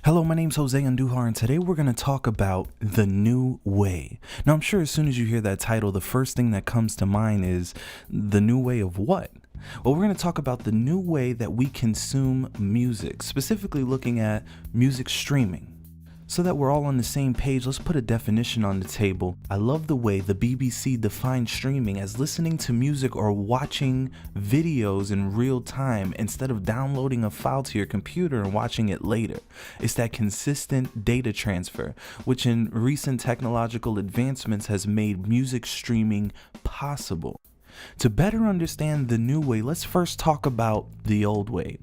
Hello, my name's Jose Andujar, and today we're going to talk about the new way. Now, I'm sure as soon as you hear that title, the first thing that comes to mind is the new way of what? Well, we're going to talk about the new way that we consume music, specifically looking at music streaming. So that we're all on the same page, let's put a definition on the table. I love the way the BBC defined streaming as listening to music or watching videos in real time instead of downloading a file to your computer and watching it later. It's that consistent data transfer, which in recent technological advancements has made music streaming possible. To better understand the new way, let's first talk about the old way.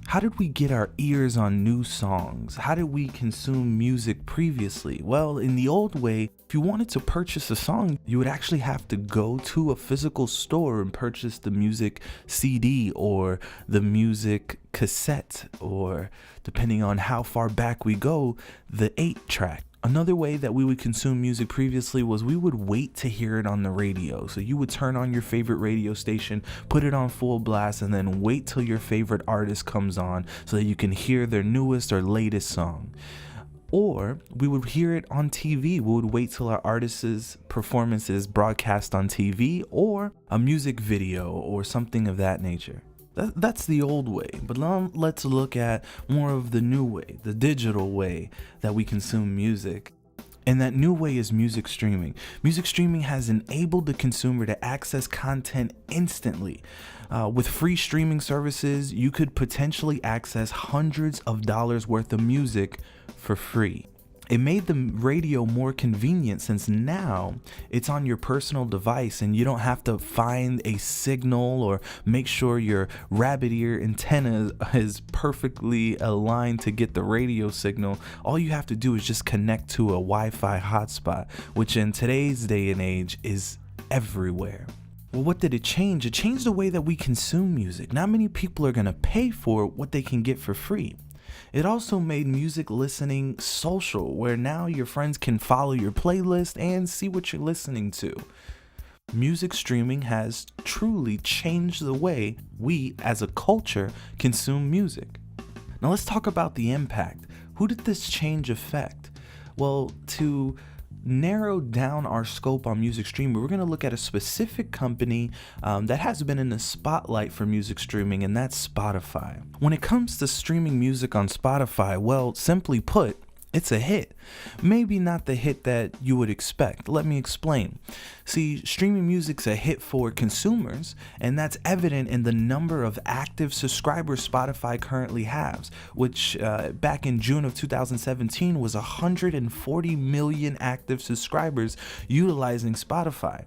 How did we get our ears on new songs? How did we consume music previously? Well, in the old way, if you wanted to purchase a song, you would actually have to go to a physical store and purchase the music CD or the music cassette, or depending on how far back we go, the 8-track. Another way that we would consume music previously was we would wait to hear it on the radio. So you would turn on your favorite radio station, put it on full blast, and then wait till your favorite artist comes on so that you can hear their newest or latest song. Or we would hear it on TV. We would wait till our artist's performance is broadcast on TV or a music video or something of that nature. That's the old way, but now let's look at more of the new way, the digital way that we consume music. And that new way is music streaming. Music streaming has enabled the consumer to access content instantly. With free streaming services, you could potentially access hundreds of dollars worth of music for free. It made the radio more convenient since now it's on your personal device and you don't have to find a signal or make sure your rabbit ear antenna is perfectly aligned to get the radio signal. All you have to do is just connect to a Wi-Fi hotspot, which in today's day and age is everywhere. Well, what did it change? It changed the way that we consume music. Not many people are going to pay for what they can get for free. It also made music listening social, where now your friends can follow your playlist and see what you're listening to. Music streaming has truly changed the way we, as a culture, consume music. Now let's talk about the impact. Who did this change affect? Well, to narrow down our scope on music streaming, we're going to look at a specific company that has been in the spotlight for music streaming, and that's Spotify. When it comes to streaming music on Spotify, well, simply put, it's a hit. Maybe not the hit that you would expect. Let me explain. See, streaming music's a hit for consumers, and that's evident in the number of active subscribers Spotify currently has, which back in June of 2017 was 140 million active subscribers utilizing Spotify.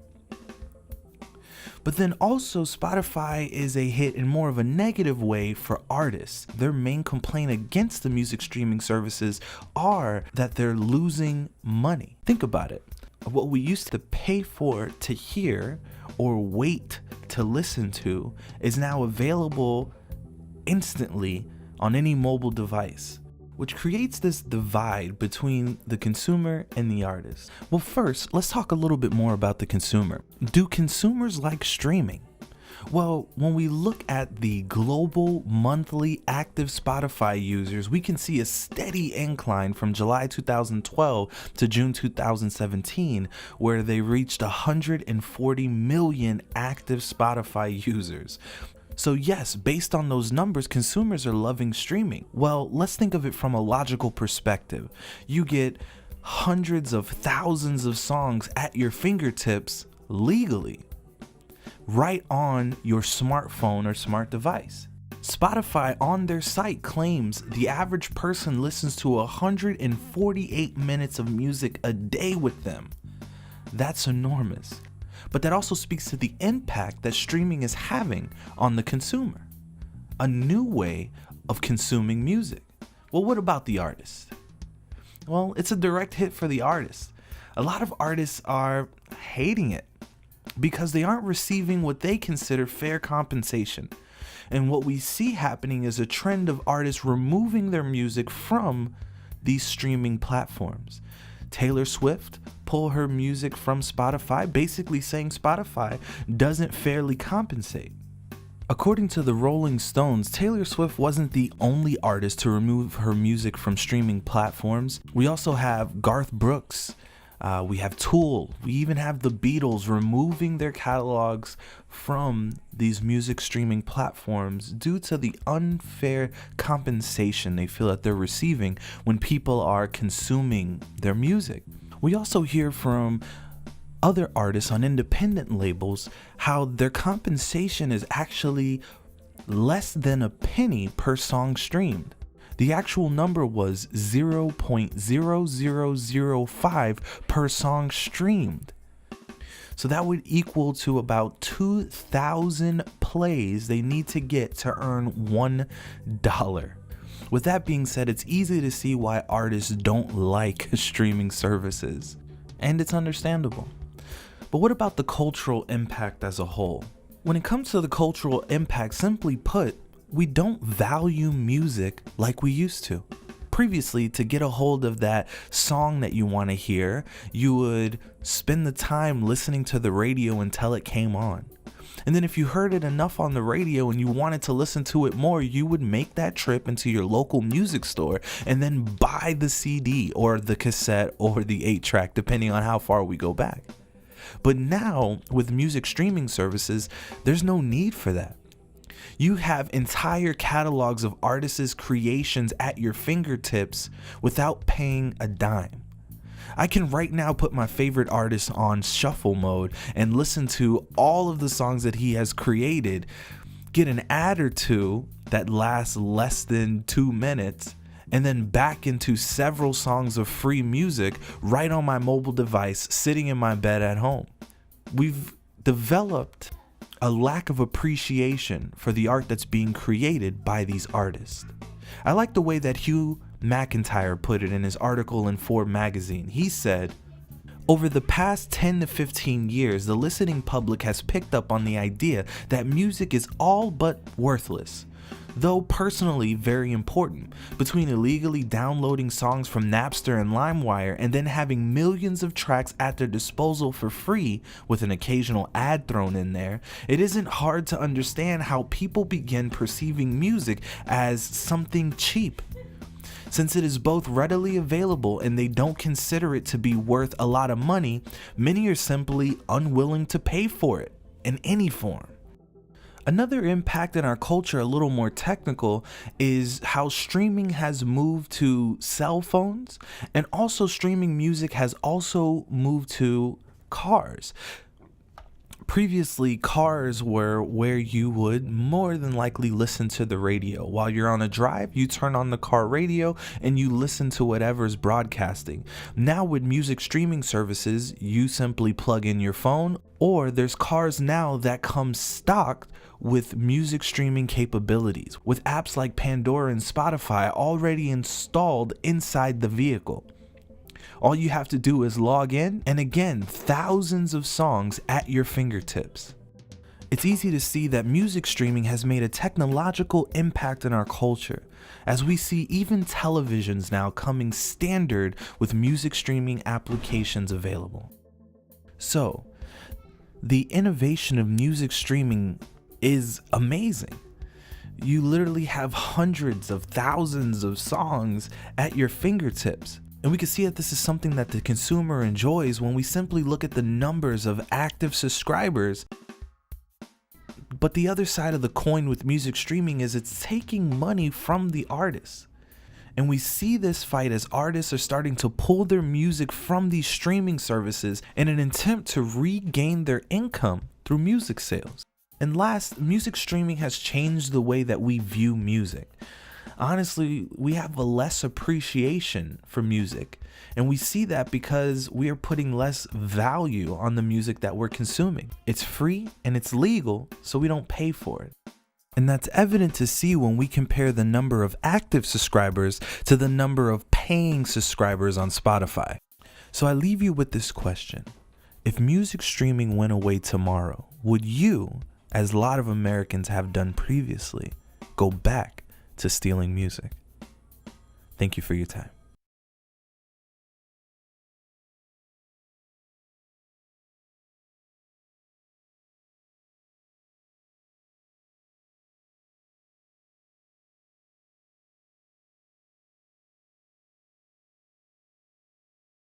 But then also Spotify is a hit in more of a negative way for artists. Their main complaint against the music streaming services are that they're losing money. Think about it. What we used to pay for to hear or wait to listen to is now available instantly on any mobile device, which creates this divide between the consumer and the artist. Well, first, let's talk a little bit more about the consumer. Do consumers like streaming? Well, when we look at the global monthly active Spotify users, we can see a steady incline from July 2012 to June 2017, where they reached 140 million active Spotify users. So yes, based on those numbers, consumers are loving streaming. Well, let's think of it from a logical perspective. You get hundreds of thousands of songs at your fingertips legally, right on your smartphone or smart device. Spotify on their site claims the average person listens to 148 minutes of music a day with them. That's enormous. But that also speaks to the impact that streaming is having on the consumer. A new way of consuming music. Well, what about the artist? Well, it's a direct hit for the artist. A lot of artists are hating it because they aren't receiving what they consider fair compensation. And what we see happening is a trend of artists removing their music from these streaming platforms. Taylor Swift pull her music from Spotify, basically saying Spotify doesn't fairly compensate. According to the Rolling Stones, Taylor Swift wasn't the only artist to remove her music from streaming platforms. We also have Garth Brooks, we have Tool, we even have the Beatles removing their catalogs from these music streaming platforms due to the unfair compensation they feel that they're receiving when people are consuming their music. We also hear from other artists on independent labels how their compensation is actually less than a penny per song streamed. The actual number was 0.0005 per song streamed. So that would equal to about 2,000 plays they need to get to earn $1. With that being said, it's easy to see why artists don't like streaming services, and it's understandable. But what about the cultural impact as a whole? When it comes to the cultural impact, simply put, we don't value music like we used to. Previously, to get a hold of that song that you want to hear, you would spend the time listening to the radio until it came on. And then if you heard it enough on the radio and you wanted to listen to it more, you would make that trip into your local music store and then buy the CD or the cassette or the 8-track, depending on how far we go back. But now, with music streaming services, there's no need for that. You have entire catalogs of artists' creations at your fingertips without paying a dime. I can right now put my favorite artist on shuffle mode and listen to all of the songs that he has created, get an ad or two that lasts less than 2 minutes, and then back into several songs of free music right on my mobile device, sitting in my bed at home. We've developed a lack of appreciation for the art that's being created by these artists. I like the way that Hugh McIntyre put it in his article in Forbes magazine. He said, "Over the past 10 to 15 years, the listening public has picked up on the idea that music is all but worthless, though personally very important. Between illegally downloading songs from Napster and LimeWire and then having millions of tracks at their disposal for free with an occasional ad thrown in there, it isn't hard to understand how people begin perceiving music as something cheap. Since it is both readily available and they don't consider it to be worth a lot of money, many are simply unwilling to pay for it in any form." Another impact in our culture, a little more technical, is how streaming has moved to cell phones, and also streaming music has also moved to cars. Previously, cars were where you would more than likely listen to the radio. While you're on a drive, you turn on the car radio and you listen to whatever's broadcasting. Now with music streaming services, you simply plug in your phone, or there's cars now that come stocked with music streaming capabilities, with apps like Pandora and Spotify already installed inside the vehicle. All you have to do is log in, and again, thousands of songs at your fingertips. It's easy to see that music streaming has made a technological impact in our culture, as we see even televisions now coming standard with music streaming applications available. So, the innovation of music streaming is amazing. You literally have hundreds of thousands of songs at your fingertips. And we can see that this is something that the consumer enjoys when we simply look at the numbers of active subscribers. But the other side of the coin with music streaming is it's taking money from the artists. And we see this fight as artists are starting to pull their music from these streaming services in an attempt to regain their income through music sales. And last, music streaming has changed the way that we view music. Honestly, we have a less appreciation for music, and we see that because we are putting less value on the music that we're consuming. It's free and it's legal, so we don't pay for it. And that's evident to see when we compare the number of active subscribers to the number of paying subscribers on Spotify. So I leave you with this question. If music streaming went away tomorrow, would you, as a lot of Americans have done previously, go back to stealing music? Thank you for your time.